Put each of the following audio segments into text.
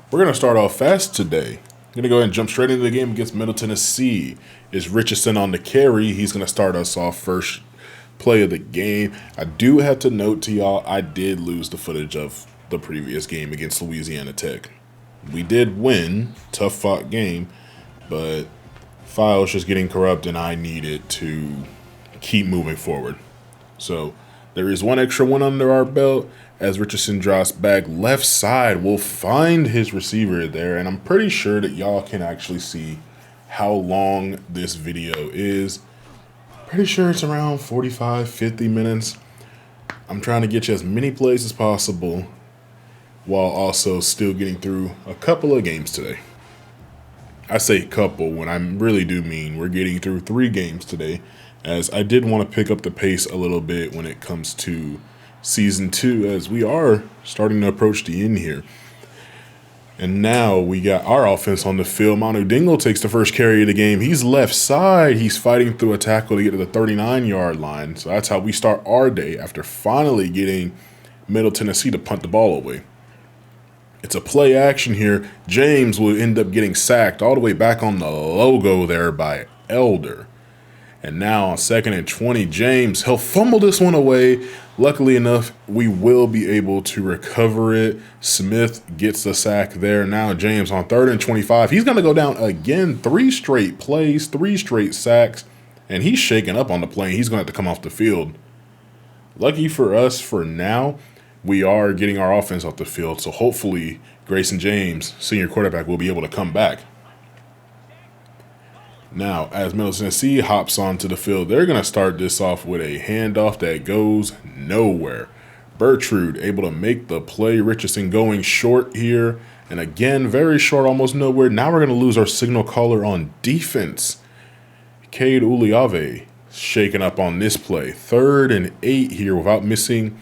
We're going to start off fast today. I'm going to go ahead and jump straight into the game against Middle Tennessee. It's Richardson on the carry. He's going to start us off first play of the game. I do have to note to y'all, I did lose the footage of the previous game against Louisiana Tech. We did win, tough fought game, but files just getting corrupt and I needed to keep moving forward. So there is one extra one under our belt as Richardson drops back left side. We'll find his receiver there, and I'm pretty sure that y'all can actually see how long this video is. Pretty sure it's around 45, 50 minutes. I'm trying to get you as many plays as possible while also still getting through a couple of games today. I say couple when I really do mean we're getting through 3 games today, as I did want to pick up the pace a little bit when it comes to Season 2, as we are starting to approach the end here. And now we got our offense on the field. Manu Dingle takes the first carry of the game. He's left side. He's fighting through a tackle to get to the 39-yard line. So that's how we start our day after finally getting Middle Tennessee to punt the ball away. It's a play action here. James will end up getting sacked all the way back on the logo there by Elder. And now on 2nd and 20, James, he'll fumble this one away. Luckily enough, we will be able to recover it. Smith gets the sack there. Now James on 3rd and 25. He's going to go down again. 3 straight plays, 3 straight sacks, and he's shaking up on the play. He's going to have to come off the field. Lucky for us for now, we are getting our offense off the field. So hopefully Grayson James, senior quarterback, will be able to come back. Now, as Middle Tennessee hops onto the field, they're going to start this off with a handoff that goes nowhere. Bertrude able to make the play. Richardson going short here. And again, very short, almost nowhere. Now we're going to lose our signal caller on defense. Cade Uliave shaking up on this play. 3rd and 8 here without missing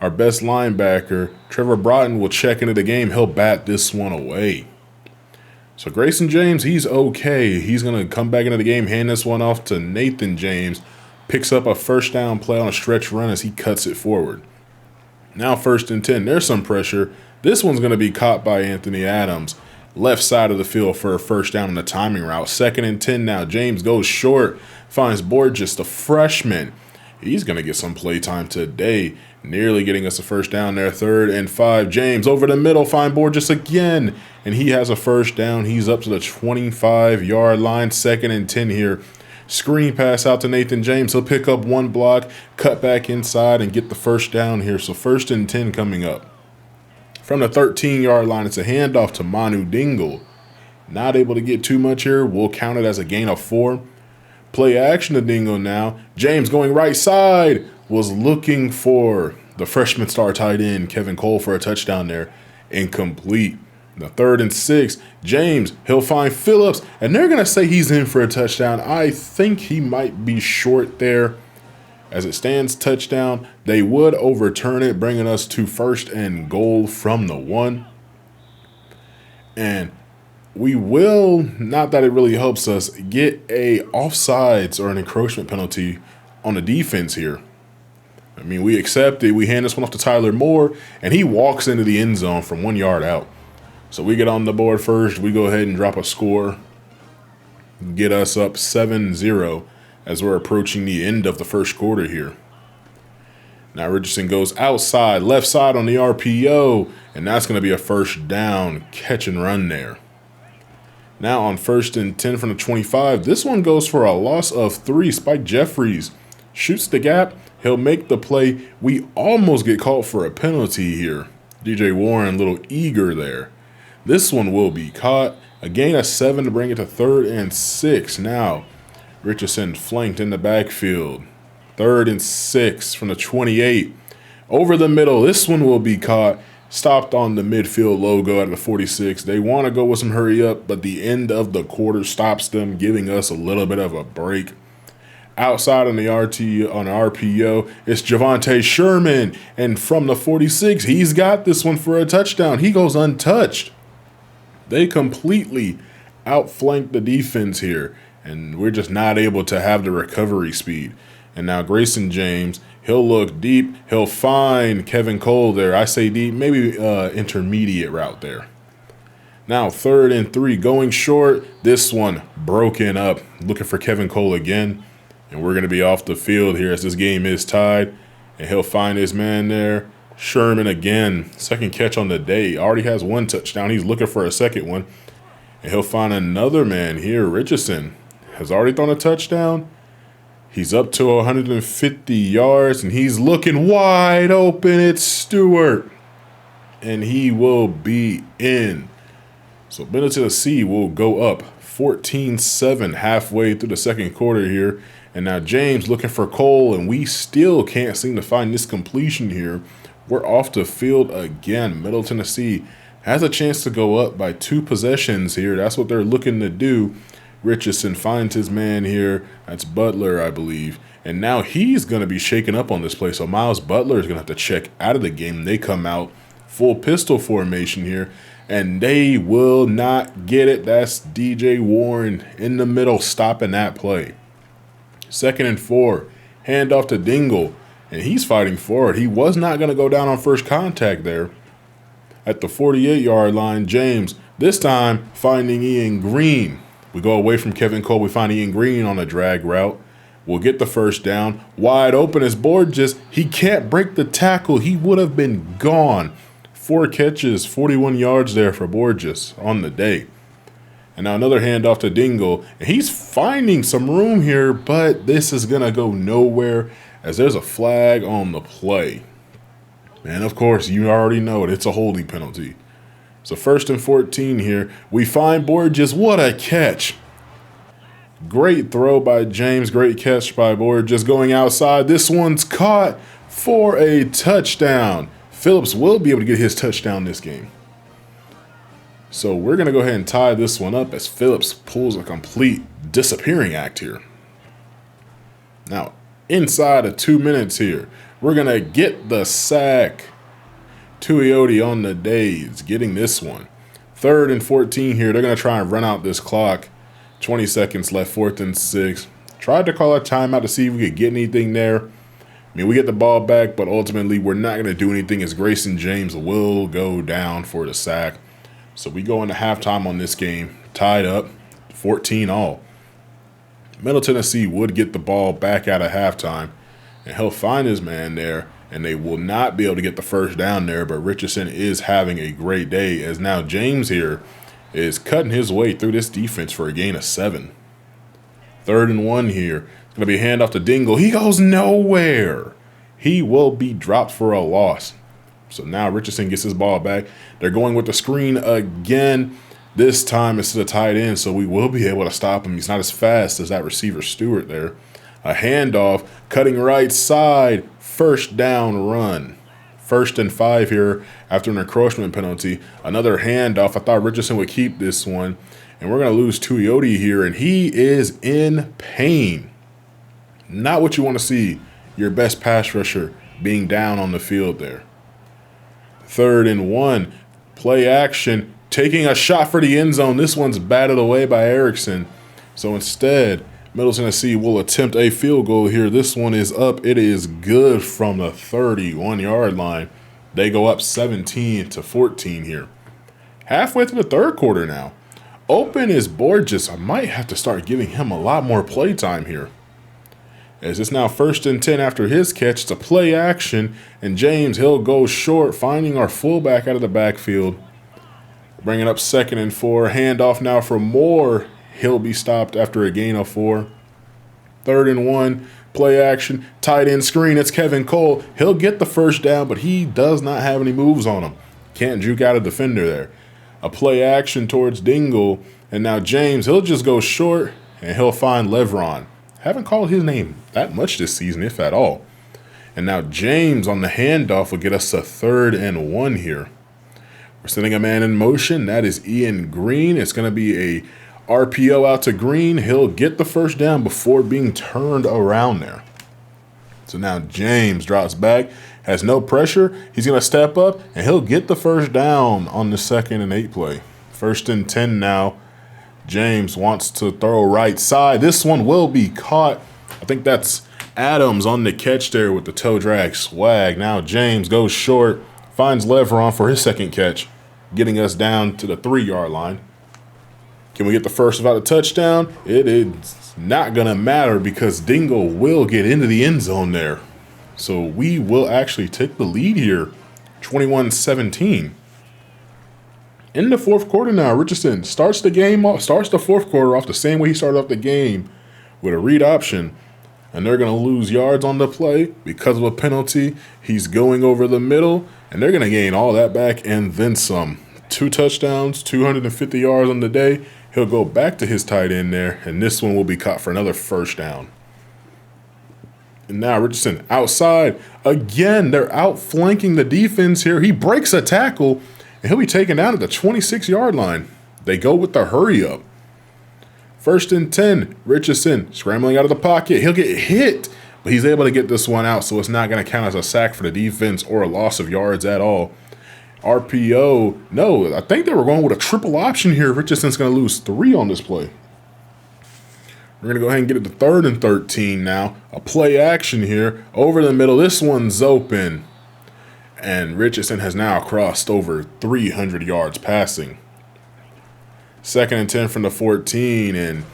our best linebacker. Trevor Broughton will check into the game. He'll bat this one away. So Grayson James, he's okay. He's going to come back into the game, hand this one off to Nathan James. Picks up a first down play on a stretch run as he cuts it forward. Now 1st and 10. There's some pressure. This one's going to be caught by Anthony Adams. Left side of the field for a first down on the timing route. 2nd and 10 now. James goes short. Finds Borges, the freshman. He's going to get some play time today. Nearly getting us a first down there. 3rd and 5. James over the middle. Find Borges again. And he has a first down. He's up to the 25-yard line. 2nd and 10 here. Screen pass out to Nathan James. He'll pick up 1 block, cut back inside, and get the first down here. So 1st and 10 coming up. From the 13-yard line, it's a handoff to Manu Dingle. Not able to get too much here. We'll count it as a gain of 4. Play action to Dingle now. James going right side. Was looking for the freshman star tight end, Kevin Cole, for a touchdown there. Incomplete. The 3rd and 6. James, he'll find Phillips, and they're going to say he's in for a touchdown. I think he might be short there. As it stands, touchdown. They would overturn it, bringing us to 1st and goal from the 1. And we will, not that it really helps us, get a offsides or an encroachment penalty on the defense here. I mean, we accept it. We hand this one off to Tyler Moore, and he walks into the end zone from 1 yard out. So we get on the board first. We go ahead and drop a score, get us up 7-0 as we're approaching the end of the first quarter here. Now Richardson goes outside, left side on the RPO, and that's going to be a first down catch and run there. Now on 1st and 10 from the 25, this one goes for a loss of 3. Spike Jeffries shoots the gap. He'll make the play. We almost get called for a penalty here. DJ Warren a little eager there. This one will be caught. A gain of 7 to bring it to 3rd and 6. Now Richardson flanked in the backfield. 3rd and 6 from the 28. Over the middle. This one will be caught. Stopped on the midfield logo at the 46. They want to go with some hurry up, but the end of the quarter stops them, giving us a little bit of a break. Outside on the RPO, it's Javonte Sherman, and from the 46, he's got this one for a touchdown. He goes untouched. They completely outflank the defense here, and we're just not able to have the recovery speed. And now Grayson James, he'll look deep. He'll find Kevin Cole there. I say deep, maybe intermediate route there. Now 3rd and 3 going short. This one broken up. Looking for Kevin Cole again. And we're going to be off the field here as this game is tied. And he'll find his man there. Sherman again. 2nd catch on the day. Already has 1 touchdown. He's looking for a 2nd one. And he'll find another man here. Richardson has already thrown a touchdown. He's up to 150 yards. And he's looking wide open. It's Stewart. And he will be in. So Middle Tennessee will go up 14-7 halfway through the 2nd quarter here. And now James looking for Cole, and we still can't seem to find this completion here. We're off the field again. Middle Tennessee has a chance to go up by 2 possessions here. That's what they're looking to do. Richardson finds his man here. That's Butler, I believe. And now he's going to be shaken up on this play. So Miles Butler is going to have to check out of the game. They come out full pistol formation here. And they will not get it. That's DJ Warren in the middle stopping that play. 2nd and 4. Handoff to Dingle. And he's fighting forward. He was not going to go down on first contact there. At the 48-yard line, James, this time finding Ian Green. We go away from Kevin Cole. We find Ian Green on a drag route. We'll get the 1st down. Wide open is Borges. He can't break the tackle. He would have been gone. 4 catches, 41 yards there for Borges on the day. And now another handoff to Dingle. And he's finding some room here, but this is going to go nowhere as there's a flag on the play. And, of course, you already know it. It's a holding penalty. So 1st and 14 here. We find Borges. What a catch. Great throw by James. Great catch by Borges going outside. This one's caught for a touchdown. Phillips will be able to get his touchdown this game. So we're going to go ahead and tie this one up as Phillips pulls a complete disappearing act here. Now, inside of 2 minutes here, we're going to get the sack. Tuioti on the day is getting this one. 3rd and 14 here. They're going to try and run out this clock. 20 seconds left, 4th and 6. Tried to call a timeout to see if we could get anything there. I mean, we get the ball back, but ultimately we're not going to do anything as Grayson James will go down for the sack. So we go into halftime on this game, tied up, 14-all. Middle Tennessee would get the ball back out of halftime, and he'll find his man there, and they will not be able to get the 1st down there, but Richardson is having a great day as now James here is cutting his way through this defense for a gain of 7. 3rd and 1 here. It's going to be a handoff to Dingle. He goes nowhere. He will be dropped for a loss. So now Richardson gets his ball back. They're going with the screen again. This time it's to the tight end, so we will be able to stop him. He's not as fast as that receiver Stewart there. A handoff, cutting right side, 1st down run. 1st and 5 here after an encroachment penalty. Another handoff. I thought Richardson would keep this one. And we're going to lose Tuioti here, and he is in pain. Not what you want to see, your best pass rusher being down on the field there. 3rd and 1, play action, taking a shot for the end zone. This one's batted away by Erickson. So instead, Middle Tennessee will attempt a field goal here. This one is up. It is good from the 31-yard line. They go up 17-14 here. Halfway through the 3rd quarter now. Open is Borges. I might have to start giving him a lot more play time here. As it's now 1st and 10 after his catch. It's a play action, and James, he'll go short, finding our fullback out of the backfield. Bringing up 2nd and 4. Handoff now for Moore. He'll be stopped after a gain of 4. 3rd and 1. Play action. Tight end screen. It's Kevin Cole. He'll get the 1st down, but he does not have any moves on him. Can't juke out a defender there. A play action towards Dingle. And now James, he'll just go short, and he'll find Levron. Haven't called his name that much this season, if at all. And now James on the handoff will get us a 3rd and 1 here. We're sending a man in motion. That is Ian Green. It's going to be a RPO out to Green. He'll get the 1st down before being turned around there. So now James drops back, has no pressure. He's going to step up, and he'll get the 1st down on the 2nd and 8 play. 1st and 10 now. James wants to throw right side. This one will be caught. I think that's Adams on the catch there with the toe drag swag. Now James goes short, finds Levron for his 2nd catch. getting us down to the 3-yard line. Can we get the first without a touchdown? It is not going to matter because Dingle will get into the end zone there. So we will actually take the lead here, 21-17. In the fourth quarter now, Richardson starts the fourth quarter off the same way he started off the game, with a read option. And they're going to lose yards on the play because of a penalty. He's going over the middle, and they're going to gain all that back and then some. 2 touchdowns, 250 yards on the day. He'll go back to his tight end there, and this one will be caught for another first down. And now Richardson outside. Again, they're outflanking the defense here. He breaks a tackle, and he'll be taken down at the 26-yard line. They go with the hurry up. 1st and 10, Richardson scrambling out of the pocket. He'll get hit, but he's able to get this one out, so it's not going to count as a sack for the defense or a loss of yards at all. RPO, no, I think they were going with a triple option here. Richardson's going to lose 3 on this play. We're going to go ahead and get it to 3rd and 13 now. A play action here over the middle. This one's open. And Richardson has now crossed over 300 yards passing. 2nd and 10 from the 14, and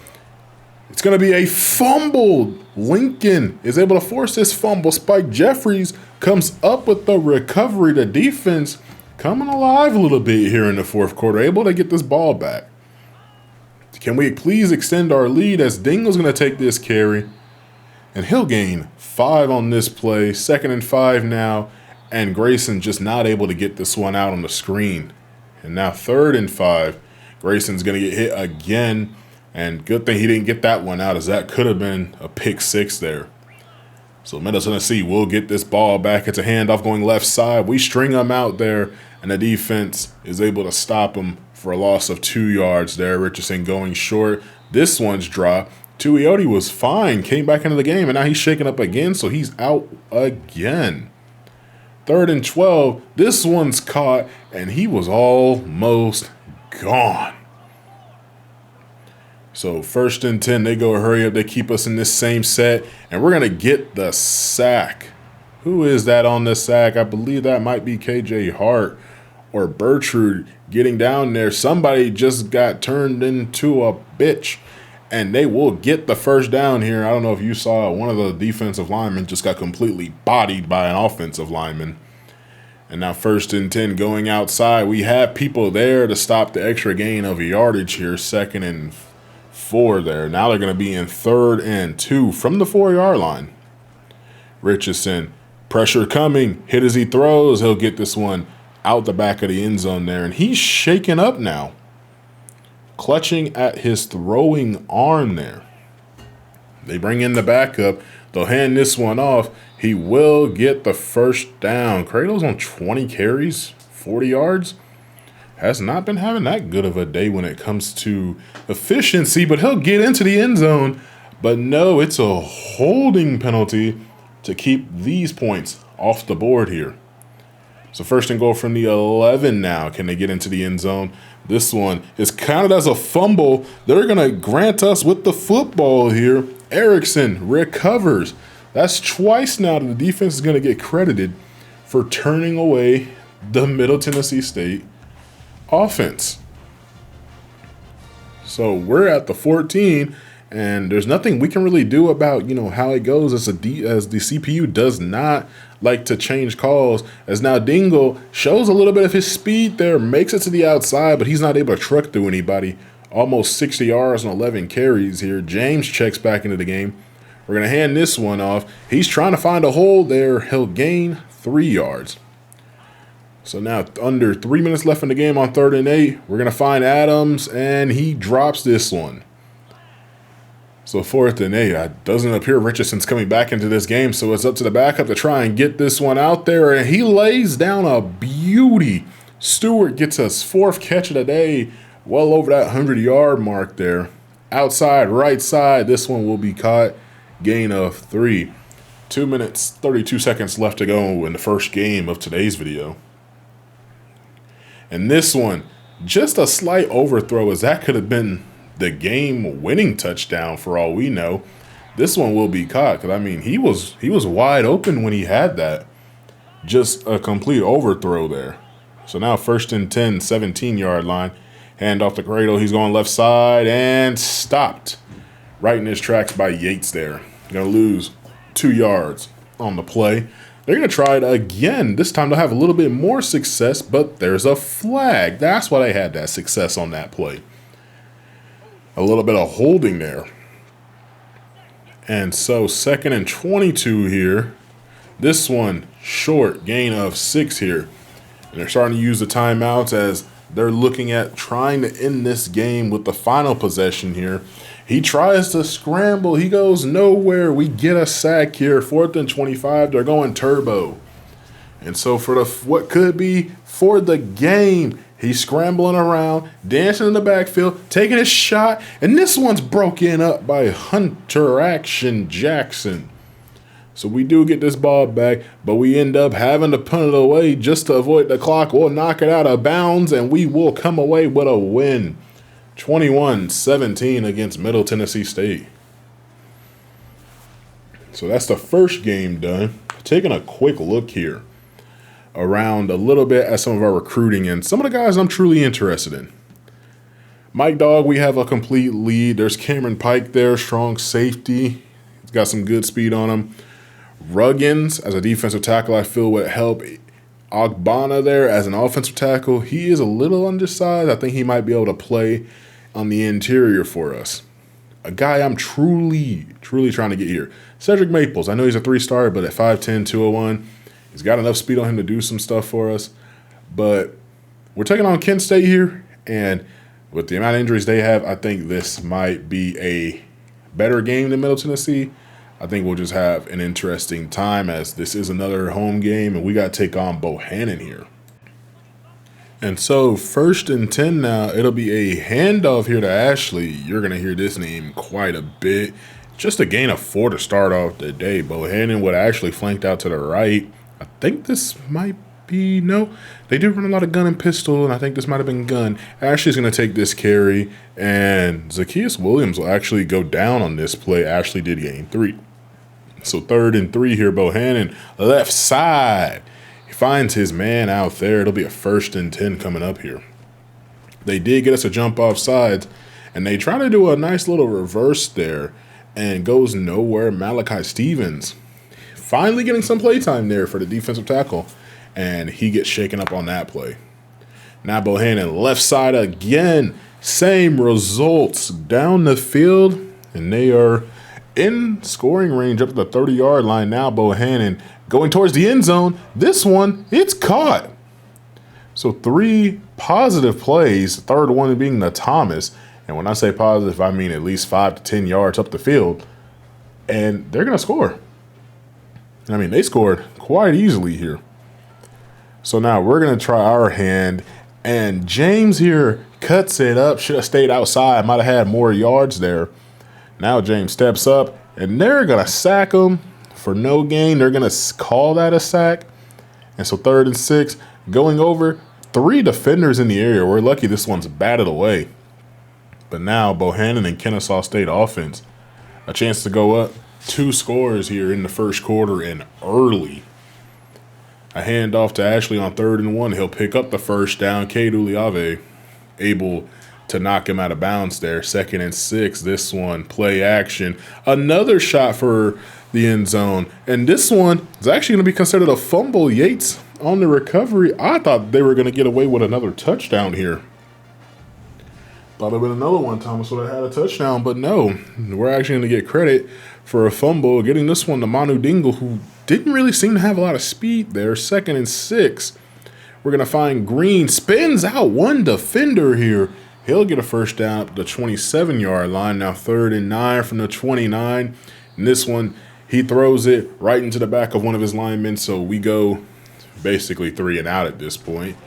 it's going to be a fumble. Lincoln is able to force this fumble. Spike Jeffries comes up with the recovery. The defense coming alive a little bit here in the fourth quarter, able to get this ball back. Can we please extend our lead as Dingle's going to take this carry, and he'll gain 5 on this play. 2nd and 5 now, and Grayson just not able to get this one out on the screen. And now 3rd and 5. Grayson's going to get hit again, and good thing he didn't get that one out, as that could have been a pick 6 there. So Middle Tennessee will get this ball back. It's a handoff going left side. We string them out there, and the defense is able to stop them for a loss of 2 yards there. Richardson going short. This one's dropped. Tuioti was fine, came back into the game, and now he's shaking up again, so he's out again. 3rd and 12. This one's caught, and he was almost gone. So 1st and 10, they go hurry up. They keep us in this same set, and we're going to get the sack. Who is that on the sack? I believe that might be KJ Hart or Bertrude getting down there. Somebody just got turned into a bitch, and they will get the first down here. I don't know if you saw, one of the defensive linemen just got completely bodied by an offensive lineman. And now 1st and 10 going outside. We have people there to stop the extra gain of yardage here. 2nd and 4 there. Now they're going to be in 3rd and 2 from the 4-yard line. Richardson, pressure coming. Hit as he throws. He'll get this one out the back of the end zone there. And he's shaken up now, clutching at his throwing arm there. They bring in the backup. They'll hand this one off. He will get the first down. Cradle's on 20 carries, 40 yards. Has not been having that good of a day when it comes to efficiency, but he'll get into the end zone. But no, it's a holding penalty to keep these points off the board here. So 1st and goal from the 11 now. Can they get into the end zone? This one is counted as a fumble. They're going to grant us with the football here. Erickson recovers. That's twice now that the defense is going to get credited for turning away the Middle Tennessee State offense. So we're at the 14, and there's nothing we can really do about, how it goes as the CPU does not like to change calls, as now Dingle shows a little bit of his speed there, makes it to the outside, but he's not able to truck through anybody. Almost 60 yards on 11 carries here. James checks back into the game. We're going to hand this one off. He's trying to find a hole there. He'll gain 3 yards. So now under 3 minutes left in the game on 3rd and 8. We're going to find Adams, and he drops this one. So 4th and 8. It doesn't appear Richardson's coming back into this game, so it's up to the backup to try and get this one out there, and he lays down a beauty. Stewart gets his 4th catch of the day, well over that 100-yard mark there. Outside, right side, this one will be caught. Gain of 3. 2 minutes, 32 seconds left to go in the first game of today's video. And this one, just a slight overthrow, as that could have been the game-winning touchdown for all we know. This one will be caught, because, he was wide open when he had that. Just a complete overthrow there. So now 1st and 10, 17-yard line. Hand off the cradle. He's going left side and stopped right in his tracks by Yates there. Going to lose 2 yards on the play. They're going to try it again. This time they'll have a little bit more success, but there's a flag. That's why they had that success on that play. A little bit of holding there. And so 2nd and 22 here. This one short, gain of 6 here. And they're starting to use the timeouts as they're looking at trying to end this game with the final possession here. He tries to scramble. He goes nowhere. We get a sack here. 4th and 25. They're going turbo. And so for the what could be for the game, he's scrambling around, dancing in the backfield, taking a shot, and this one's broken up by Hunter Action Jackson. So we do get this ball back, but we end up having to punt it away just to avoid the clock. We'll knock it out of bounds, and we will come away with a win. 21-17 against Middle Tennessee State. So that's the first game done. Taking a quick look here around a little bit at some of our recruiting and some of the guys I'm truly interested in. Mike Dawg, we have a complete lead. There's Cameron Pike there, strong safety. He's got some good speed on him. Ruggins as a defensive tackle, I feel would help. Ogbonna there as an offensive tackle. He is a little undersized. I think he might be able to play on the interior for us. A guy I'm truly trying to get here. Cedric Maples. I know he's a 3-star, but at 5'10", 201, he's got enough speed on him to do some stuff for us. But we're taking on Kent State here, and with the amount of injuries they have, I think this might be a better game than Middle Tennessee. I think we'll just have an interesting time as this is another home game, and we got to take on Bohannon here. And so 1st and 10 now, it'll be a handoff here to Ashley. You're going to hear this name quite a bit. Just a gain of 4 to start off the day. Bohannon would actually flanked out to the right. I think this might be, no, they do run a lot of gun and pistol, and I think this might have been gun. Ashley's going to take this carry, and Zacchaeus Williams will actually go down on this play. Ashley did gain 3. So 3rd and 3 here, Bohannon, left side. He finds his man out there. It'll be a 1st and 10 coming up here. They did get us a jump off sides, and they try to do a nice little reverse there, and goes nowhere. Malachi Stevens finally getting some playtime there for the defensive tackle, and he gets shaken up on that play. Now Bohannon left side again. Same results down the field, and they are in scoring range up to the 30-yard line. Now Bohannon going towards the end zone. This one, it's caught. So 3 positive plays, 3rd one being the Thomas. And when I say positive, I mean at least 5 to 10 yards up the field. And they're going to score. I mean, they scored quite easily here. So now we're going to try our hand. And James here cuts it up. Should have stayed outside. Might have had more yards there. Now James steps up, and they're going to sack him for no gain. They're going to call that a sack. And so 3rd and 6, going over, 3 defenders in the area. We're lucky this one's batted away. But now Bohannon and Kennesaw State offense, a chance to go up 2 scores here in the first quarter and early. A handoff to Ashley on 3rd and 1. He'll pick up the first down. Cade Uliave able to knock him out of bounds there. 2nd and 6. This one, play action. Another shot for the end zone. And this one is actually going to be considered a fumble. Yates on the recovery. I thought they were going to get away with another touchdown here. Thought it would have been another one. Thomas would have had a touchdown, but no. We're actually going to get credit for a fumble. Getting this one to Manu Dingle, who didn't really seem to have a lot of speed there. 2nd and 6. We're going to find Green. Spins out one defender here. He'll get a first down up the 27-yard line. Now 3rd and 9 from the 29. And this one, he throws it right into the back of one of his linemen. So we go basically 3 and out at this point.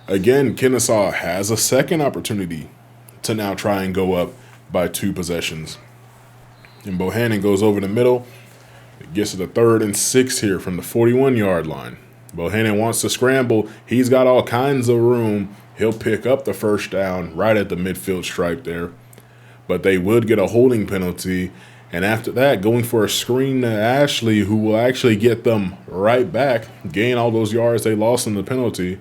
Again, Kennesaw has a second opportunity to now try and go up by 2 possessions. And Bohannon goes over the middle. It gets to the 3rd and 6 here from the 41-yard line. Bohannon wants to scramble. He's got all kinds of room. He'll pick up the first down right at the midfield stripe there. But they would get a holding penalty. And after that, going for a screen to Ashley, who will actually get them right back, gain all those yards they lost in the penalty.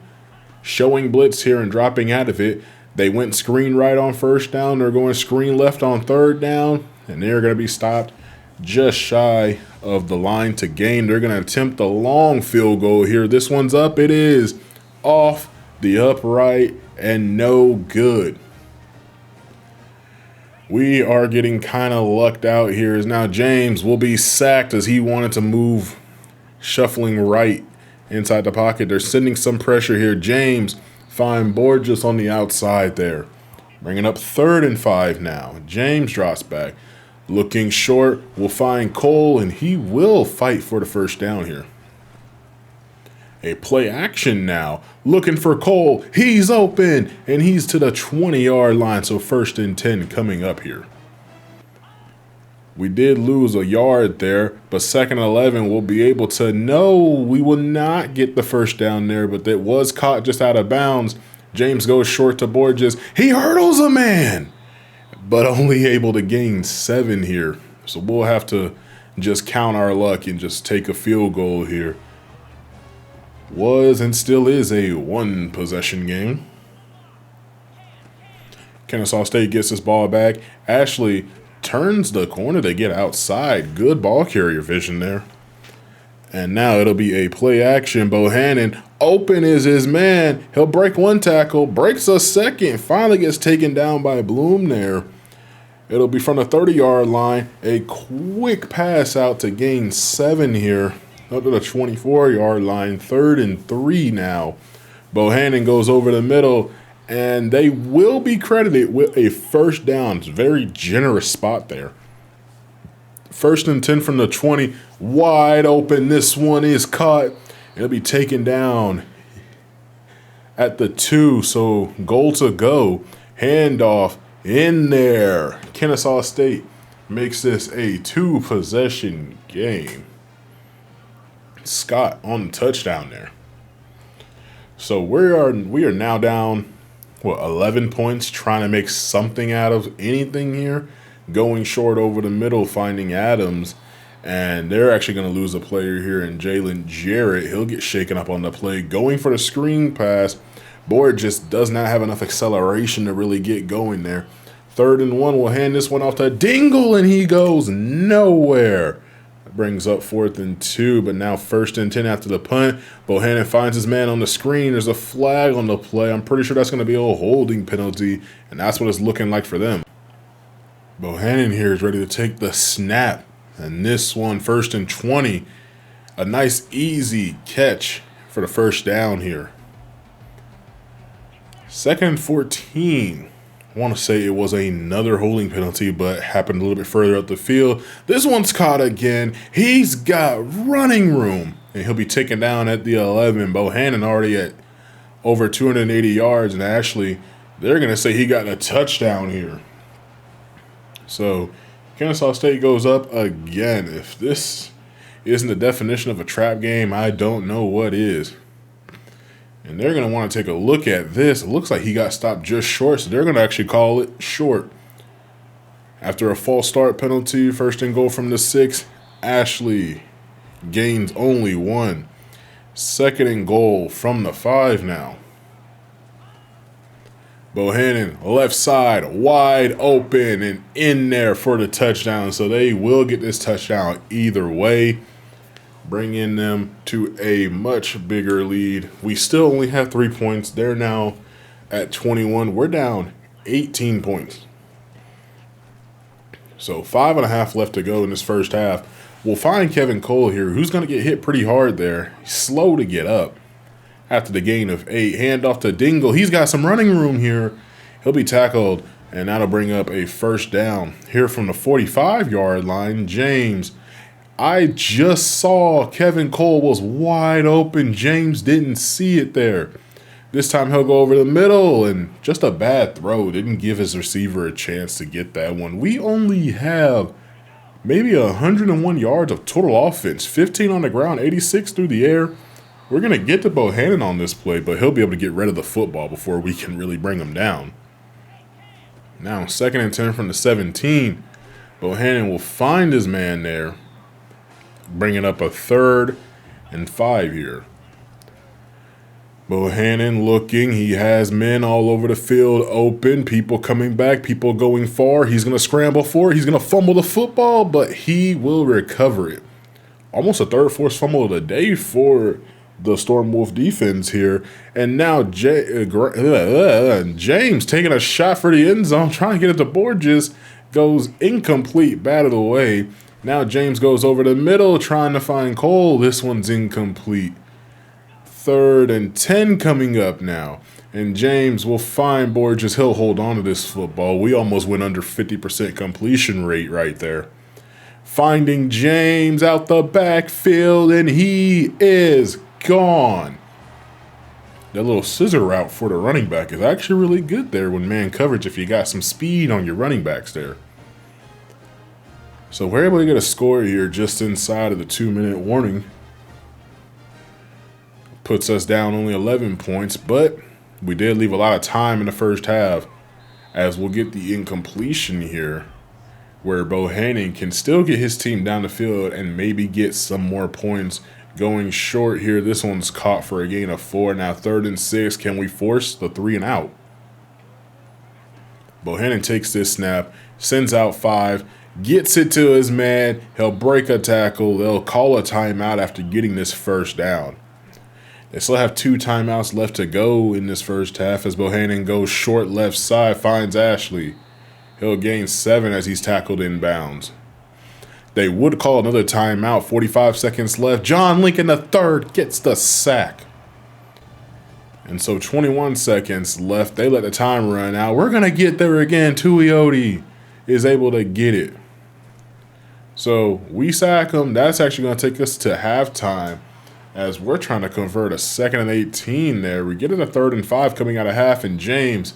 showing blitz here and dropping out of it. They went screen right on first down. They're going screen left on third down, and they're going to be stopped just shy of the line to gain. They're going to attempt the long field goal here. This one's up. It is off the upright and no good. We are getting kind of lucked out here as now James will be sacked as he wanted to move, shuffling right inside the pocket. They're sending some pressure here. James find Borges on the outside there. Bringing up 3rd and 5 now. James drops back. Looking short, will find Cole, and he will fight for the first down here. A play action now. Looking for Cole. He's open, and he's to the 20-yard line, so 1st and 10 coming up here. We did lose a yard there, but 2nd and 11 will be able to. No, we will not get the first down there, but that was caught just out of bounds. James goes short to Borges. He hurdles a man, but only able to gain 7 here. So we'll have to just count our luck and just take a field goal here. Was and still is a 1-possession game. Kennesaw State gets this ball back. Ashley turns the corner to get outside. Good ball carrier vision there. And now it'll be a play action. Bohannon, open is his man. He'll break 1 tackle, breaks a second, finally gets taken down by Bloom there. It'll be from the 30-yard line. A quick pass out to gain 7 here. Up to the 24-yard line, 3rd and 3 now. Bohannon goes over the middle, and they will be credited with a first down. It's a very generous spot there. 1st and 10 from the 20, wide open. This one is caught. It'll be taken down at the 2, so goal to go. Handoff in there. Kennesaw State makes this a 2-possession game. Scott on the touchdown there. So we are now down 11 points, trying to make something out of anything here. Going short over the middle, finding Adams, and they're actually going to lose a player here in Jalen Jarrett. He'll get shaken up on the play. Going for the screen pass. Board just does not have enough acceleration to really get going there. 3rd and 1 will hand this one off to Dingle, and he goes nowhere. Brings up 4th and 2, but now 1st and 10 after the punt. Bohannon finds his man on the screen. There's a flag on the play. I'm pretty sure that's going to be a holding penalty, and that's what it's looking like for them. Bohannon here is ready to take the snap, and this one, 1st and 20. A nice, easy catch for the first down here. 2nd and 14. I want to say it was another holding penalty, but happened a little bit further up the field. This one's caught again. He's got running room, and he'll be taken down at the 11. Bohannon already at over 280 yards, and Ashley, they're going to say he got a touchdown here. So Kennesaw State goes up again. If this isn't the definition of a trap game, I don't know what is. And they're going to want to take a look at this. It looks like he got stopped just short, so they're going to actually call it short. After a false start penalty, 1st and goal from the 6, Ashley gains only 1. 2nd and goal from the 5 now. Bohannon, left side, wide open and in there for the touchdown. So they will get this touchdown either way, bringing them to a much bigger lead. We still only have 3 points. They're now at 21. We're down 18 points. So 5.5 left to go in this first half. We'll find Kevin Cole here, who's going to get hit pretty hard there. He's slow to get up after the gain of 8. Handoff to Dingle. He's got some running room here. He'll be tackled, and that'll bring up a first down. Here from the 45-yard line, James. I just saw Kevin Cole was wide open. James didn't see it there. This time he'll go over the middle, and just a bad throw. Didn't give his receiver a chance to get that one. We only have maybe 101 yards of total offense. 15 on the ground, 86 through the air. We're going to get to Bohannon on this play, but he'll be able to get rid of the football before we can really bring him down. Now, 2nd and 10 from the 17. Bohannon will find his man there, bringing up a 3rd and 5 here. Bohannon looking. He has men all over the field open. People coming back. People going far. He's going to scramble for it. He's going to fumble the football, but he will recover it. Almost a third forced fumble of the day for the Storm Wolf defense here. And now James taking a shot for the end zone, trying to get it to Borges. Goes incomplete, bat of the way. Now James goes over the middle, trying to find Cole. This one's incomplete. 3rd and 10 coming up now. And James will find Borges. He'll hold on to this football. We almost went under 50% completion rate right there. Finding James out the backfield, and he is gone. That little scissor route for the running back is actually really good there when man coverage if you got some speed on your running backs there. So we're able to get a score here just inside of the 2-minute warning. Puts us down only 11 points, but we did leave a lot of time in the first half, as we'll get the incompletion here where Bohannon can still get his team down the field and maybe get some more points. Going short here, this one's caught for a gain of 4. Now 3rd and 6, can we force the 3 and out? Bohannon takes this snap, sends out 5, gets it to his man, he'll break a tackle, they'll call a timeout after getting this first down. They still have 2 timeouts left to go in this first half as Bohannon goes short left side, finds Ashley. He'll gain 7 as he's tackled inbounds. They would call another timeout, 45 seconds left. John Lincoln III gets the sack. And so 21 seconds left. They let the time run out. We're going to get there again. Tuioti is able to get it. So we sack him. That's actually going to take us to halftime as we're trying to convert a 2nd and 18 there. We get it a 3rd and 5 coming out of half, and James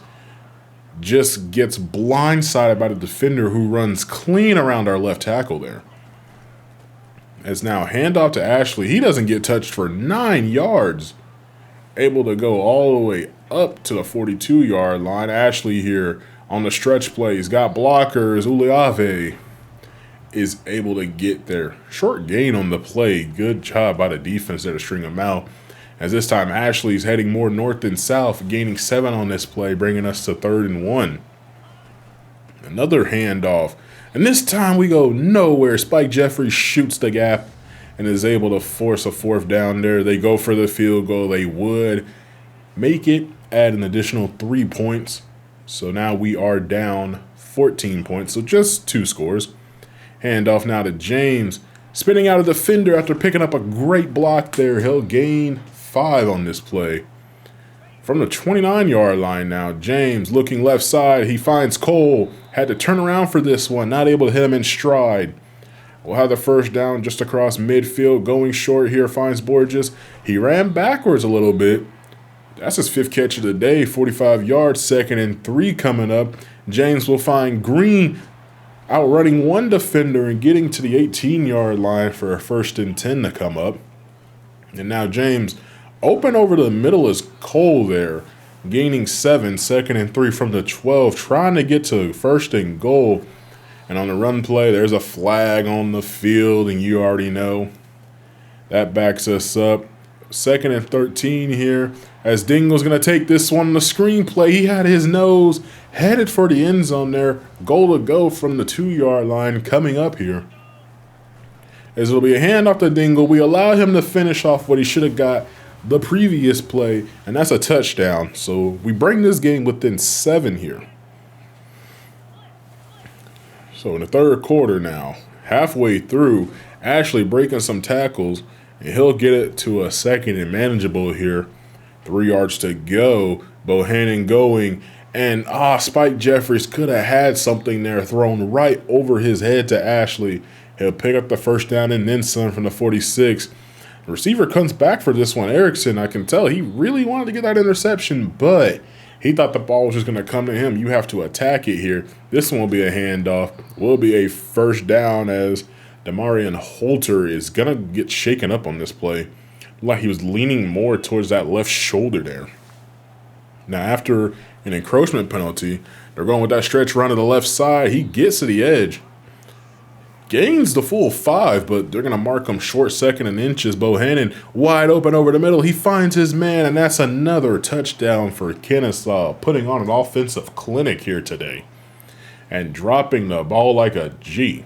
just gets blindsided by the defender who runs clean around our left tackle there. As now handoff to Ashley. He doesn't get touched for 9 yards. Able to go all the way up to the 42-yard line. Ashley here on the stretch play. He's got blockers. Uliave is able to get there. Short gain on the play. Good job by the defense there to string him out. As this time Ashley's heading more north than south, gaining 7 on this play, bringing us to 3rd and 1. Another handoff. And this time we go nowhere. Spike Jeffries shoots the gap and is able to force a 4th down there. They go for the field goal. They would make it, add an additional 3 points. So now we are down 14 points. So just 2 scores. Handoff now to James. Spinning out a defender after picking up a great block there. He'll gain 5 on this play. From the 29-yard line now, James looking left side. He finds Cole. Had to turn around for this one. Not able to hit him in stride. We'll have the first down just across midfield. Going short here, finds Borges. He ran backwards a little bit. That's his 5th catch of the day. 45 yards, 2nd and 3 coming up. James will find Green outrunning one defender and getting to the 18-yard line for a 1st and 10 to come up. And now James open over the middle is Cole there, gaining 7, 2nd and 3 from the 12, trying to get to 1st and goal. And on the run play, there's a flag on the field, and you already know that backs us up. 2nd and 13 here as Dingle's going to take this one on the screen play. He had his nose headed for the end zone there. Goal to go from the 2-yard line coming up here. As it'll be a handoff to Dingle. We allow him to finish off what he should have got the previous play, and that's a touchdown. So we bring this game within 7 here. So in the 3rd quarter now, halfway through, Ashley breaking some tackles, and he'll get it to a 2nd and manageable here. 3 yards to go. Bohannon going. And Spike Jeffries could have had something there thrown right over his head to Ashley. He'll pick up the 1st down and then some from the 46. The receiver comes back for this one. Erickson, I can tell he really wanted to get that interception, but he thought the ball was just going to come to him. You have to attack it here. This one will be a handoff. Will be a 1st down as Demarion Holter is going to get shaken up on this play. Like he was leaning more towards that left shoulder there. Now, after an encroachment penalty, they're going with that stretch run to the left side. He gets to the edge. gains the full 5, but they're going to mark him short second and inches. Bohannon wide open over the middle. He finds his man, and that's another touchdown for Kennesaw, putting on an offensive clinic here today and dropping the ball like a G.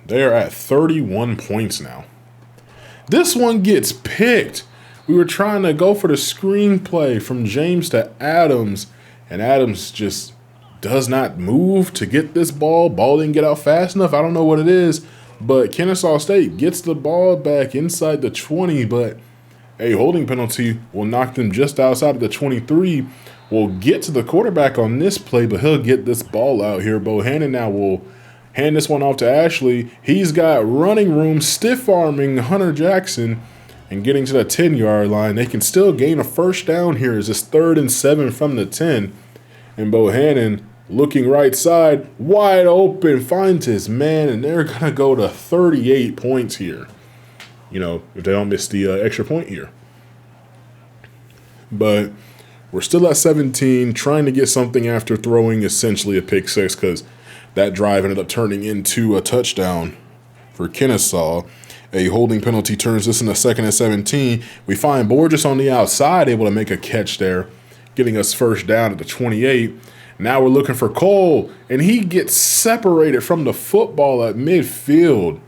They are at 31 points now. This one gets picked. We were trying to go for the screenplay from James to Adams, and Adams just does not move to get this ball. Ball didn't get out fast enough. I don't know what it is, but Kennesaw State gets the ball back inside the 20, but a holding penalty will knock them just outside of the 23. We'll get to the quarterback on this play, but he'll get this ball out here. Bohannon now will hand this one off to Ashley. He's got running room, stiff-arming Hunter Jackson and getting to the 10-yard line. They can still gain a first down here as it's 3rd and 7 from the 10. And Bohannon, looking right side, wide open, finds his man, and they're going to go to 38 points here. You know, if they don't miss the extra point here. But we're still at 17, trying to get something after throwing essentially a pick six, because that drive ended up turning into a touchdown for Kennesaw. A holding penalty turns this into 2nd and 17. We find Borges on the outside, able to make a catch there, getting us first down at the 28. Now we're looking for Cole, and he gets separated from the football at midfield.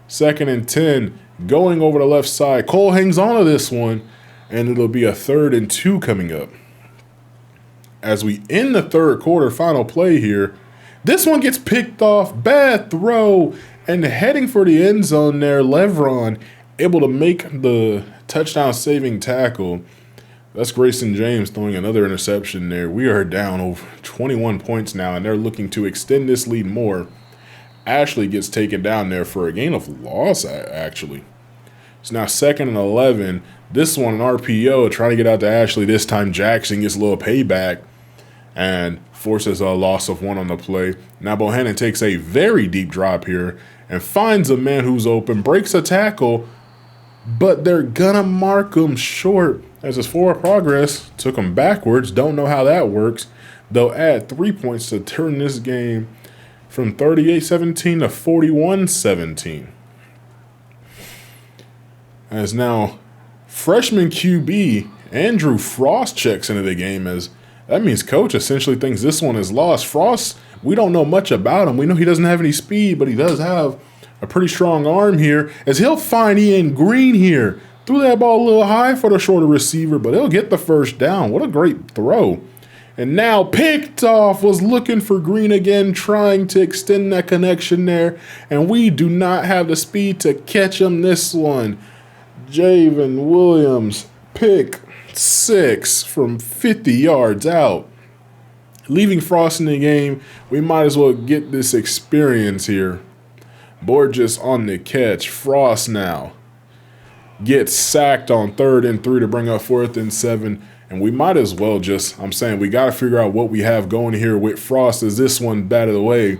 2nd and 10, going over the left side. Cole hangs on to this one, and it'll be a 3rd and 2 coming up. As we end the third quarter, final play here, this one gets picked off, bad throw, and heading for the end zone there, Levron able to make the touchdown-saving tackle. That's Grayson James throwing another interception there. We are down over 21 points now, and they're looking to extend this lead more. Ashley gets taken down there for a gain of loss, actually. It's now 2nd and 11. This one, an RPO, trying to get out to Ashley. This time Jackson gets a little payback and forces a loss of 1 on the play. Now Bohannon takes a very deep drop here and finds a man who's open, breaks a tackle, but they're gonna mark him short as his forward progress took him backwards. Don't know how that works. They'll add 3 points to turn this game from 38-17 to 41-17. As now freshman QB Andrew Frost checks into the game, as that means coach essentially thinks this one is lost. Frost, we don't know much about him. We know he doesn't have any speed, but he does have a pretty strong arm here, as he'll find Ian Green here. Threw that ball a little high for the shorter receiver, but he'll get the first down. What a great throw. And now picked off, was looking for Green again, trying to extend that connection there. And we do not have the speed to catch him this one. Javen Williams, pick 6 from 50 yards out. Leaving Frost in the game, we might as well get this experience here. Borges on the catch. Frost now gets sacked on 3rd and 3 to bring up 4th and 7. And we might as well just, I'm saying, we got to figure out what we have going here with Frost. Is this one bad of the way?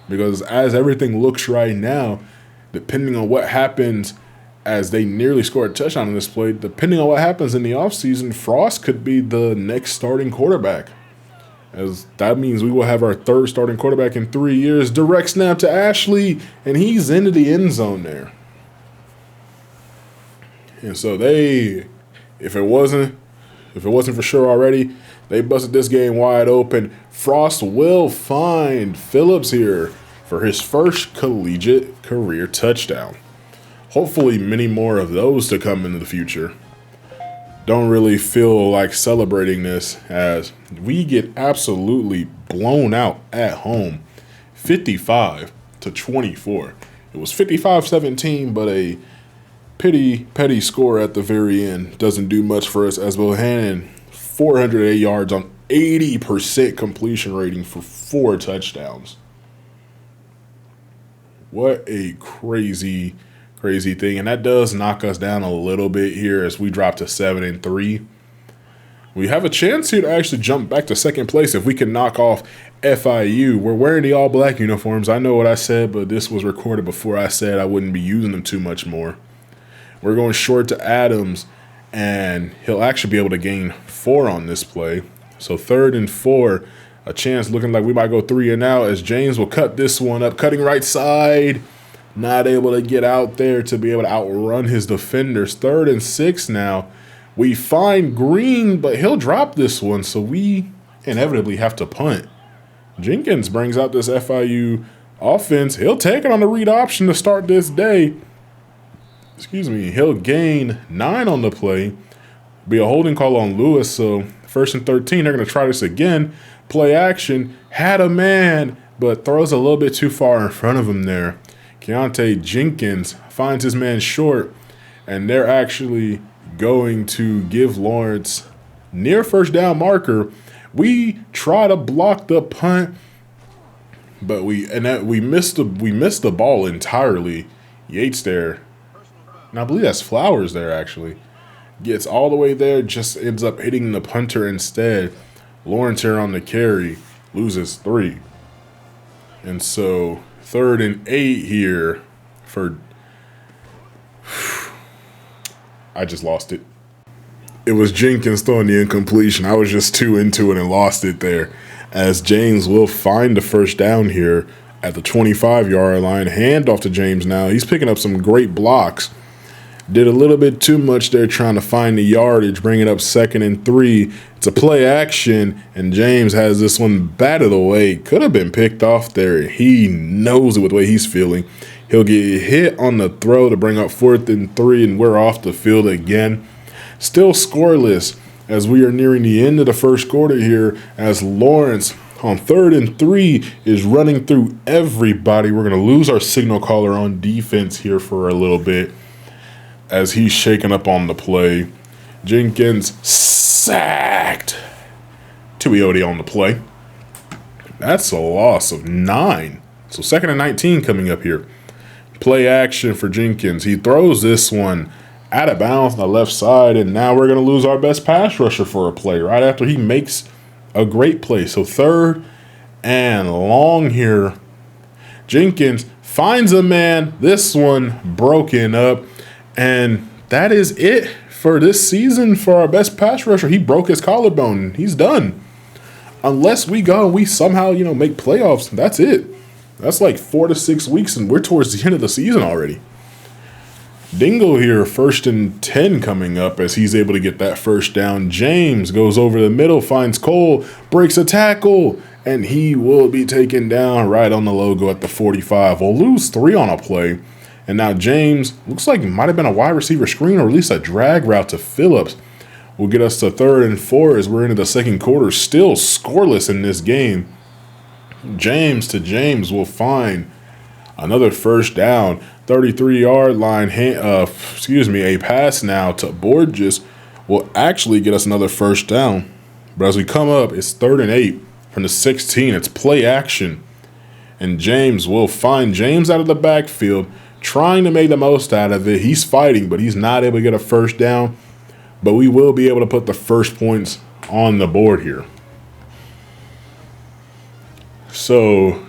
Because as everything looks right now, depending on what happens as they nearly scored a touchdown in this play, depending on what happens in the offseason, Frost could be the next starting quarterback. As that means we will have our 3rd starting quarterback in 3 years. Direct snap to Ashley, and he's into the end zone there. And so they, if it wasn't for sure already, they busted this game wide open. Frost will find Phillips here for his first collegiate career touchdown. Hopefully many more of those to come into the future. Don't really feel like celebrating this, as we get absolutely blown out at home, 55-24. It was 55-17, but a petty score at the very end doesn't do much for us, as Bohannon 408 yards on 80% completion rating for 4 touchdowns. What a crazy thing. And that does knock us down a little bit here as we drop to 7 and 3. We have a chance here to actually jump back to 2nd place if we can knock off FIU. We're wearing the all-black uniforms. I know what I said, but this was recorded before I said I wouldn't be using them too much more. We're going short to Adams, and he'll actually be able to gain 4 on this play. So 3rd and 4. A chance looking like we might go 3 and out as James will cut this one up, cutting right side. Not able to get out there to be able to outrun his defenders. 3rd and 6 now. We find Green, but he'll drop this one, so we inevitably have to punt. Jenkins brings out this FIU offense. He'll take it on the read option to start this day. Excuse me. He'll gain 9 on the play. Be a holding call on Lewis, so 1st and 13. They're going to try this again. Play action. Had a man, but throws a little bit too far in front of him there. Keontae Jenkins finds his man short, and they're actually going to give Lawrence near first down marker. We try to block the punt, but we missed the ball entirely. Yates there, and I believe that's Flowers there actually. Gets all the way there, just ends up hitting the punter instead. Lawrence here on the carry, loses 3. And so 3rd and 8 here for I just lost it. It was Jenkins throwing the incompletion. I was just too into it and lost it there. As James will find the first down here at the 25-yard line. Hand off to James now. He's picking up some great blocks. Did a little bit too much there trying to find the yardage, bring it up 2nd and 3. It's a play action, and James has this one batted away. Could have been picked off there. He knows it with the way he's feeling. He'll get hit on the throw to bring up 4th and 3, and we're off the field again. Still scoreless as we are nearing the end of the first quarter here, as Lawrence on 3rd and 3 is running through everybody. We're going to lose our signal caller on defense here for a little bit as he's shaking up on the play. Jenkins sacked. Tuioti on the play. That's a loss of 9. So 2nd and 19 coming up here. Play action for Jenkins. He throws this one out of bounds on the left side, and now we're going to lose our best pass rusher for a play right after he makes a great play. So 3rd and long here. Jenkins finds a man. This one broken up. And that is it for this season for our best pass rusher. He broke his collarbone. He's done. Unless we go and we somehow, make playoffs, that's it. That's like 4 to 6 weeks, and we're towards the end of the season already. Dingle here, 1st and 10 coming up as he's able to get that first down. James goes over the middle, finds Cole, breaks a tackle, and he will be taken down right on the logo at the 45. We'll lose 3 on a play. And now James, looks like it might have been a wide receiver screen or at least a drag route to Phillips. Will get us to 3rd and 4 as we're into the second quarter. Still scoreless in this game. James to James will find another first down. 33-yard line, a pass now to Borges will actually get us another first down. But as we come up, it's 3rd and 8 from the 16. It's play action. And James will find James out of the backfield, trying to make the most out of it. He's fighting, but he's not able to get a first down. But we will be able to put the first points on the board here. So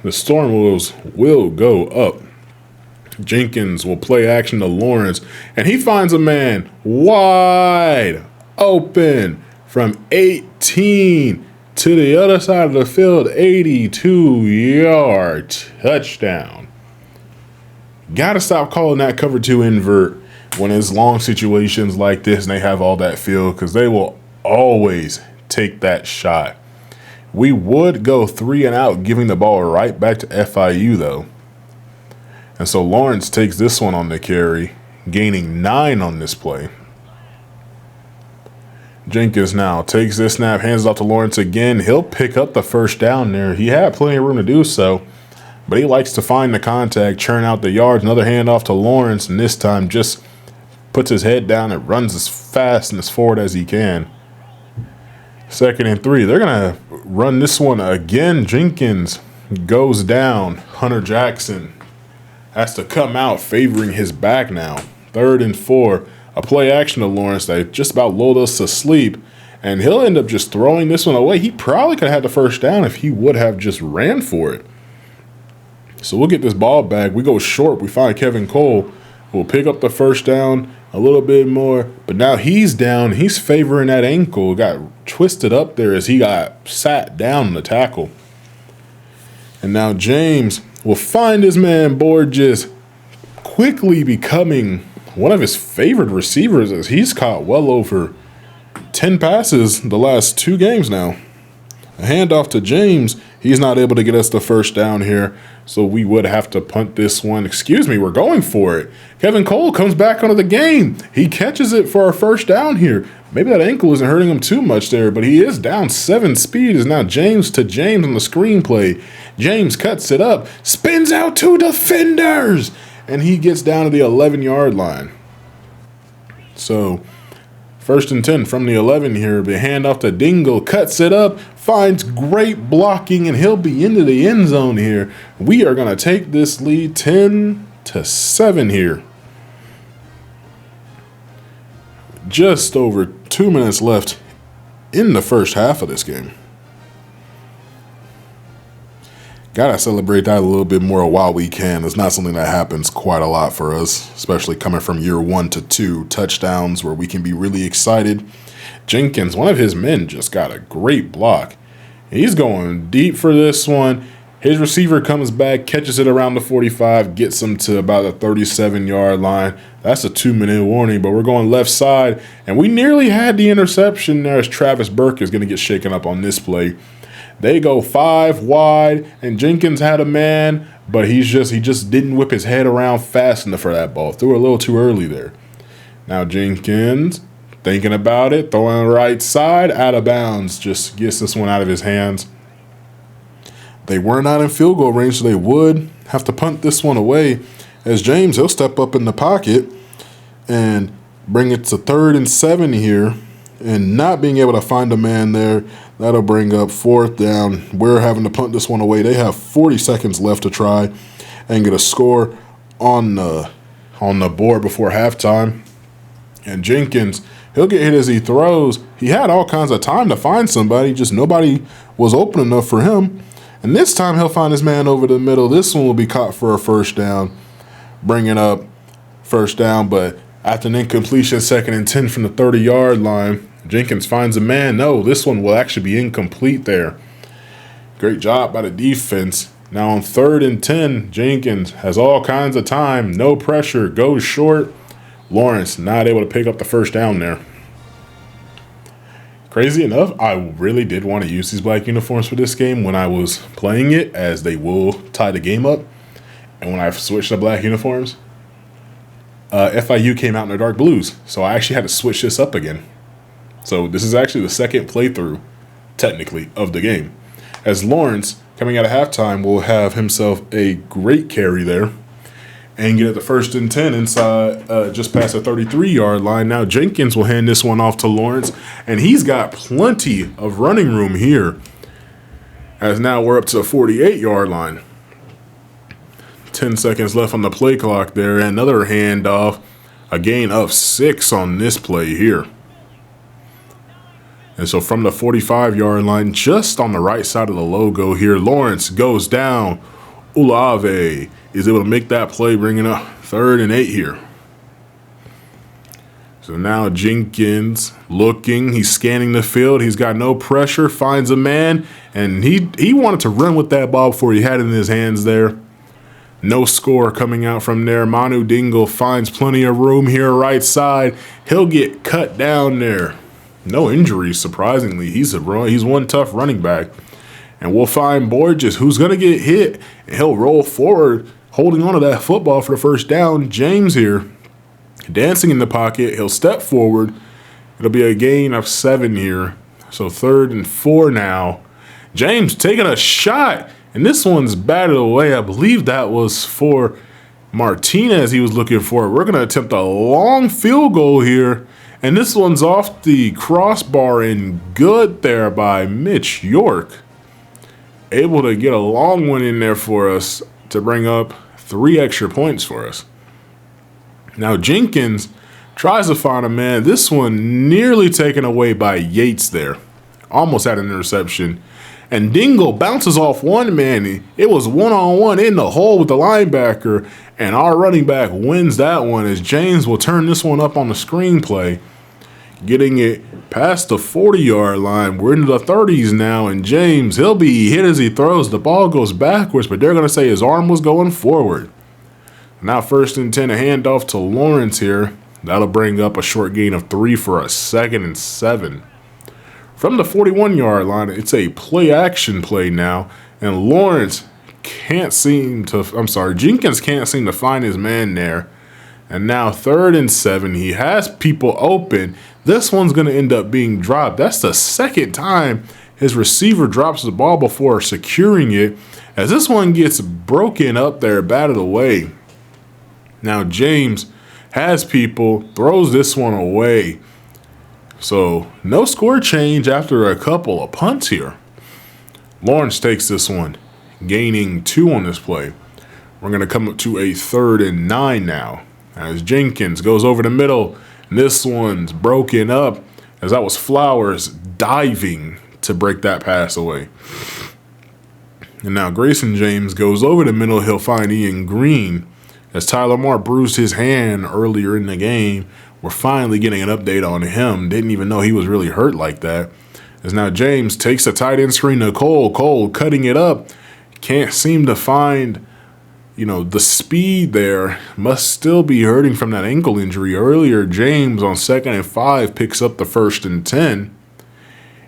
the Storm Wolves will go up. Jenkins will play action to Lawrence, and he finds a man wide open from 18 to the other side of the field. 82-yard touchdown. Got to stop calling that cover 2 invert when it's long situations like this and they have all that field, because they will always take that shot. We would go 3 and out, giving the ball right back to FIU, though. And so Lawrence takes this one on the carry, gaining 9 on this play. Jenkins now takes this snap, hands it off to Lawrence again. He'll pick up the first down there. He had plenty of room to do so, but he likes to find the contact, churn out the yards. Another handoff to Lawrence, and this time just puts his head down and runs as fast and as forward as he can. 2nd and 3. They're going to run this one again. Jenkins goes down. Hunter Jackson has to come out, favoring his back now. 3rd and 4. A play action to Lawrence that just about lulled us to sleep, and he'll end up just throwing this one away. He probably could have had the first down if he would have just ran for it. So we'll get this ball back. We go short. We find Kevin Cole. We'll pick up the first down a little bit more. But now he's down. He's favoring that ankle. Got twisted up there as he got sat down in the tackle. And now James will find his man Borges, quickly becoming one of his favorite receivers as he's caught well over 10 passes the last 2 games now. A handoff to James. He's not able to get us the first down here, so we would have to punt this one. Excuse me, we're going for it. Kevin Cole comes back onto the game. He catches it for our first down here. Maybe that ankle isn't hurting him too much there, but he is down 7 speed. Is now James to James on the screenplay. James cuts it up, spins out 2 defenders, and he gets down to the 11-yard line. So, 1st and 10 from the 11 here. The handoff to Dingle, cuts it up, finds great blocking, and he'll be into the end zone here. We are going to take this lead 10-7 here. Just over 2 minutes left in the first half of this game. Gotta celebrate that a little bit more while we can. It's not something that happens quite a lot for us, especially coming from year 1 to 2 touchdowns where we can be really excited. Jenkins, one of his men, just got a great block. He's going deep for this one. His receiver comes back, catches it around the 45, gets him to about the 37-yard line. That's a 2-minute warning, but we're going left side, and we nearly had the interception there as Travis Burke is going to get shaken up on this play. They go 5 wide, and Jenkins had a man, but he just didn't whip his head around fast enough for that ball. Threw it a little too early there. Now Jenkins, thinking about it, throwing right side, out of bounds, just gets this one out of his hands. They were not in field goal range, so they would have to punt this one away. As James, he'll step up in the pocket and bring it to 3rd and 7 here. And not being able to find a man there, that'll bring up 4th down. We're having to punt this one away. They have 40 seconds left to try and get a score on the board before halftime. And Jenkins, he'll get hit as he throws. He had all kinds of time to find somebody, just nobody was open enough for him. And this time he'll find his man over the middle. This one will be caught for a first down, bringing up first down, but after an incompletion, 2nd and 10 from the 30-yard line, Jenkins finds a man. No, this one will actually be incomplete there. Great job by the defense. Now on 3rd and 10, Jenkins has all kinds of time, no pressure, goes short. Lawrence not able to pick up the first down there. Crazy enough, I really did want to use these black uniforms for this game when I was playing it, as they will tie the game up. And when I switched to black uniforms, FIU came out in their dark blues, so I actually had to switch this up again. So this is actually the second playthrough, technically, of the game. As Lawrence, coming out of halftime, will have himself a great carry there and get it the 1st and 10 inside, just past the 33-yard line. Now Jenkins will hand this one off to Lawrence, and he's got plenty of running room here, as now we're up to the 48-yard line. 10 seconds left on the play clock there. Another handoff. A gain of 6 on this play here. And so from the 45-yard line, just on the right side of the logo here, Lawrence goes down. Olave is able to make that play, bringing up 3rd and 8 here. So now Jenkins looking. He's scanning the field. He's got no pressure. Finds a man. And he wanted to run with that ball before he had it in his hands there. No score coming out from there. Manu Dingle finds plenty of room here right side. He'll get cut down there. No injuries, surprisingly. He's one tough running back. And we'll find Borges, who's going to get hit. And he'll roll forward, holding on to that football for the first down. James here, dancing in the pocket. He'll step forward. It'll be a gain of 7 here. So 3rd and 4 now. James taking a shot. And this one's batted away. I believe that was for Martinez he was looking for. We're going to attempt a long field goal here. And this one's off the crossbar and good there by Mitch York. Able to get a long one in there for us to bring up 3 extra points for us. Now Jenkins tries to find a man. This one nearly taken away by Yates there. Almost had an interception. And Dingle bounces off one man. It was one-on-one in the hole with the linebacker, and our running back wins that one as James will turn this one up on the screenplay, getting it past the 40-yard line. We're into the 30s now, and James, he'll be hit as he throws. The ball goes backwards, but they're going to say his arm was going forward. Now 1st and 10, a handoff to Lawrence here. That'll bring up a short gain of 3 for a 2nd and 7. From the 41-yard line, it's a play-action play now, and Jenkins can't seem to find his man there. And now 3rd and 7, he has people open. This one's going to end up being dropped. That's the 2nd time his receiver drops the ball before securing it, as this one gets broken up there, batted away. Now James has people, throws this one away. So no score change after a couple of punts here. Lawrence takes this one, gaining 2 on this play. We're going to come up to a 3rd and 9 now, as Jenkins goes over the middle. And this one's broken up, as that was Flowers diving to break that pass away. And now Grayson James goes over the middle. He'll find Ian Green, as Tyler Moore bruised his hand earlier in the game. We're finally getting an update on him. Didn't even know he was really hurt like that. As now James takes a tight end screen to Cole. Cole cutting it up. Can't seem to find, the speed there. Must still be hurting from that ankle injury earlier. James on 2nd and 5 picks up the 1st and 10.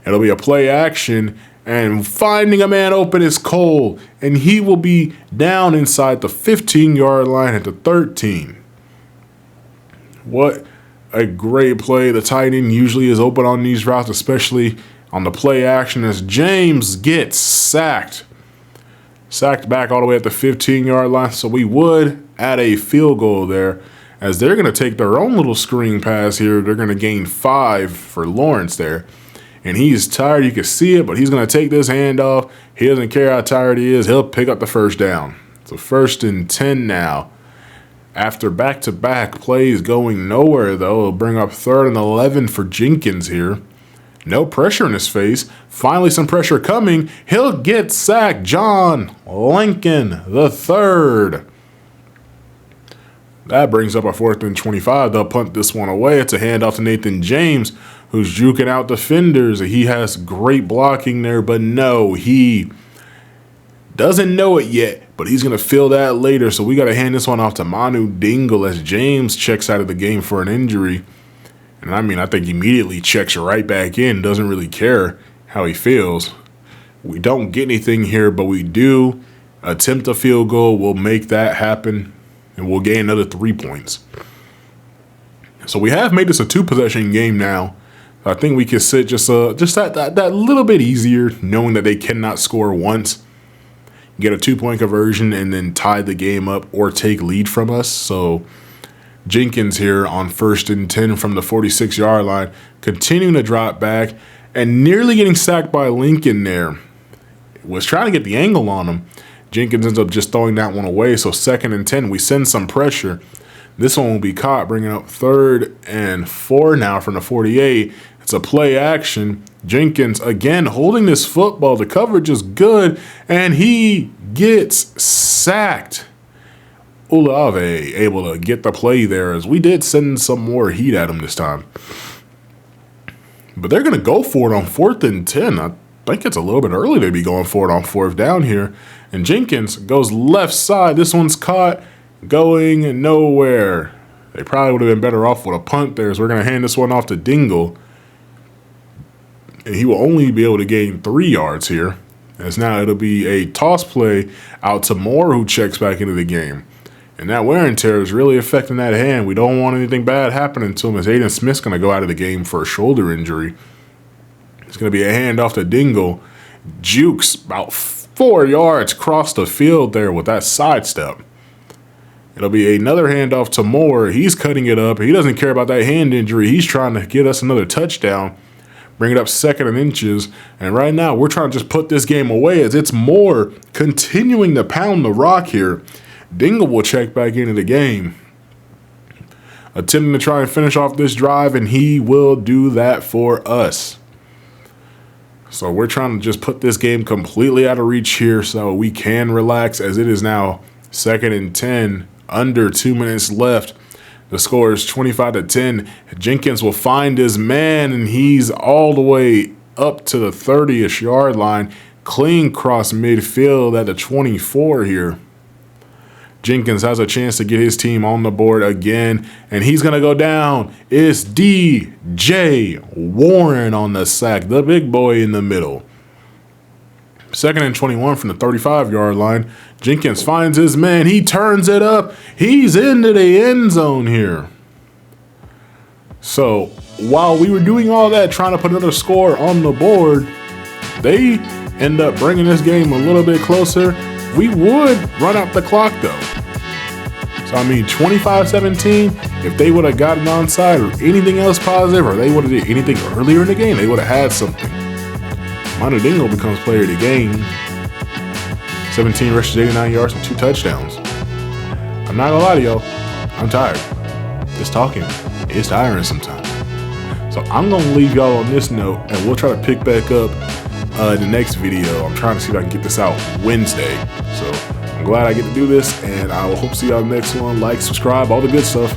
It'll be a play action. And finding a man open is Cole. And he will be down inside the 15-yard line at the 13. What a great play. The tight end usually is open on these routes, especially on the play action, as James gets sacked. Sacked back all the way at the 15-yard line, so we would add a field goal there, as they're going to take their own little screen pass here. They're going to gain 5 for Lawrence there. And he's tired. You can see it, but he's going to take this handoff. He doesn't care how tired he is. He'll pick up the 1st down. So 1st and 10 now. After back-to-back plays going nowhere, though, it'll bring up 3rd and 11 for Jenkins here. No pressure in his face. Finally, some pressure coming. He'll get sacked. John Lincoln the 3rd. That brings up a 4th and 25. They'll punt this one away. It's a handoff to Nathan James, who's juking out defenders. He has great blocking there, but no, he doesn't know it yet, but he's going to feel that later. So we got to hand this one off to Manu Dingle, as James checks out of the game for an injury. And I think immediately checks right back in. Doesn't really care how he feels. We don't get anything here, but we do attempt a field goal. We'll make that happen, and we'll gain another 3 points. So we have made this a 2-possession game now. I think we can sit just that little bit easier, knowing that they cannot score once, get a 2-point conversion, and then tie the game up or take lead from us. So Jenkins here on 1st and 10 from the 46-yard line, continuing to drop back and nearly getting sacked by Lincoln there. Was trying to get the angle on him. Jenkins ends up just throwing that one away. So 2nd and 10, we send some pressure. This one will be caught, bringing up 3rd and 4 now from the 48. It's a play action. Jenkins again holding this football. The coverage is good, and he gets sacked. Olave able to get the play there, as we did send some more heat at him this time. But they're going to go for it on 4th and 10. I think it's a little bit early to be going for it on 4th down here. And Jenkins goes left side. This one's caught, going nowhere. They probably would have been better off with a punt there, as we're going to hand this one off to Dingle. And he will only be able to gain 3 yards here, as now it'll be a toss play out to Moore, who checks back into the game. And that wear and tear is really affecting that hand. We don't want anything bad happening to him, as Aiden Smith's going to go out of the game for a shoulder injury. It's going to be a handoff to Dingle. Jukes about 4 yards across the field there with that sidestep. It'll be another handoff to Moore. He's cutting it up. He doesn't care about that hand injury. He's trying to get us another touchdown. Bring it up 2nd and inches. And right now, we're trying to just put this game away, as it's Moore continuing to pound the rock here. Dingle will check back into the game, attempting to try and finish off this drive, and he will do that for us. So we're trying to just put this game completely out of reach here so we can relax, as it is now 2nd and 10, under 2 minutes left. The score is 25-10. Jenkins will find his man, and he's all the way up to the 30-ish yard line. Clean cross midfield at the 24 here. Jenkins has a chance to get his team on the board again, and he's going to go down. It's DJ Warren on the sack, the big boy in the middle. 2nd and 21 from the 35-yard line. Jenkins finds his man. He turns it up. He's into the end zone here. So while we were doing all that, trying to put another score on the board, they end up bringing this game a little bit closer. We would run out the clock, though. So, I mean, 25-17, if they would have gotten onside or anything else positive, or they would have did anything earlier in the game, they would have had something. Manu Dingle becomes player of the game. 17 rushes, 89 yards, and 2 touchdowns. I'm not going to lie to y'all. I'm tired. This talking is tiring sometimes. So, I'm going to leave y'all on this note, and we'll try to pick back up in the next video. I'm trying to see if I can get this out Wednesday. So I'm glad I get to do this, and I will hope to see y'all next one. Like, subscribe, all the good stuff.